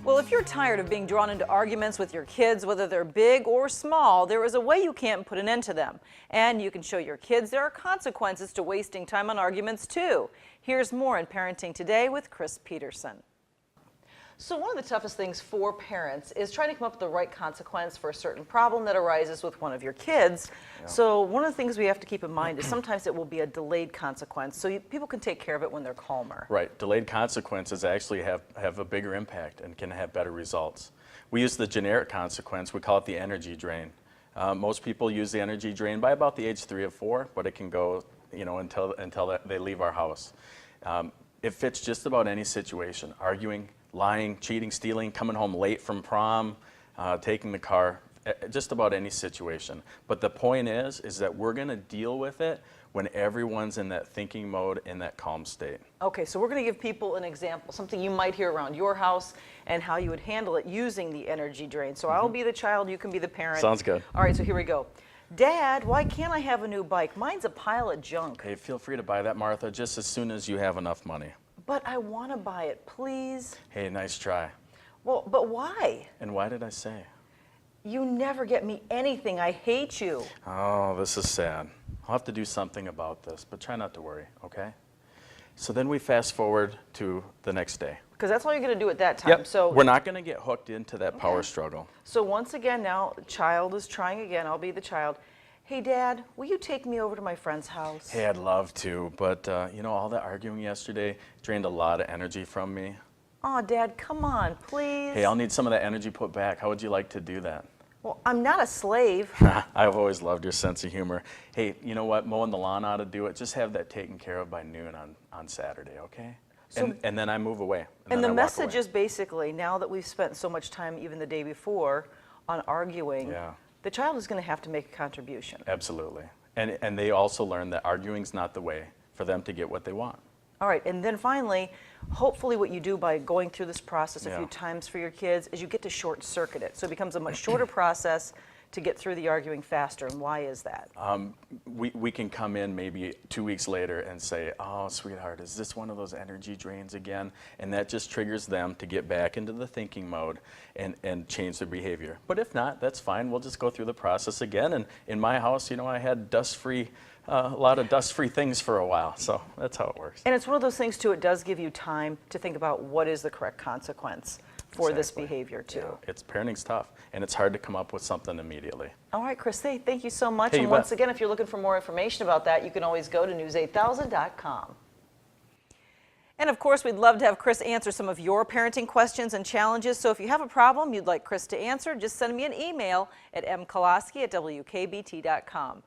Well, if you're tired of being drawn into arguments with your kids, whether they're big or small, there is a way you can put an end to them. And you can show your kids there are consequences to wasting time on arguments too. Here's more in Parenting Today with Chris Peterson. So one of the toughest things for parents is trying to come up with the right consequence for a certain problem that arises with one of your kids. Yeah. So one of the things we have to keep in mind is sometimes it will be a delayed consequence, so people can take care of it when they're calmer. Right. Delayed consequences actually have a bigger impact and can have better results. We use the generic consequence. We call it the energy drain. Most people use the energy drain by about the age 3 or 4, but it can go, until they leave our house. It fits just about any situation. Arguing, lying, cheating, stealing, coming home late from prom, taking the car, just about any situation. But the point is that we're going to deal with it when everyone's in that thinking mode, in that calm state. Okay, so we're going to give people an example, something you might hear around your house and how you would handle it using the energy drain. So I'll be the child, you can be the parent. Sounds good. All right, so here we go. Dad, why can't I have a new bike? Mine's a pile of junk. Hey, feel free to buy that, Martha, just as soon as you have enough money. But I want to buy it, please. Hey, nice try. Well, but why? And why did I say? You never get me anything. I hate you. Oh, this is sad. I'll have to do something about this, but try not to worry, okay? So then we fast forward to the next day. Because that's all you're going to do at that time. Yep. So we're not going to get hooked into that power struggle. So once again, now the child is trying again. I'll be the child. Hey, Dad, will you take me over to my friend's house? Hey, I'd love to, but all that arguing yesterday drained a lot of energy from me. Oh, Dad, come on, please. Hey, I'll need some of that energy put back. How would you like to do that? Well, I'm not a slave. I've always loved your sense of humor. Hey, you know what? Mowing the lawn ought to do it. Just have that taken care of by noon on Saturday, okay? So, and then I move away. And the message is basically, now that we've spent so much time, even the day before, on arguing, the child is going to have to make a contribution. Absolutely. And they also learn that arguing's not the way for them to get what they want. All right, and then finally, hopefully what you do by going through this process a few times for your kids is you get to short circuit it. So it becomes a much shorter process to get through the arguing faster. And why is that? We can come in maybe 2 weeks later and say, oh, sweetheart, is this one of those energy drains again? And that just triggers them to get back into the thinking mode and change their behavior. But if not, that's fine. We'll just go through the process again. And in my house, I had a lot of dust-free things for a while. So that's how it works. And it's one of those things, too, it does give you time to think about what is the correct consequence for this behavior, too. Yeah, parenting's tough, and it's hard to come up with something immediately. All right, Chris, thank you so much. Hey, and once again, if you're looking for more information about that, you can always go to news8000.com. And of course, we'd love to have Chris answer some of your parenting questions and challenges. So if you have a problem you'd like Chris to answer, just send me an email at mkolosky@wkbt.com.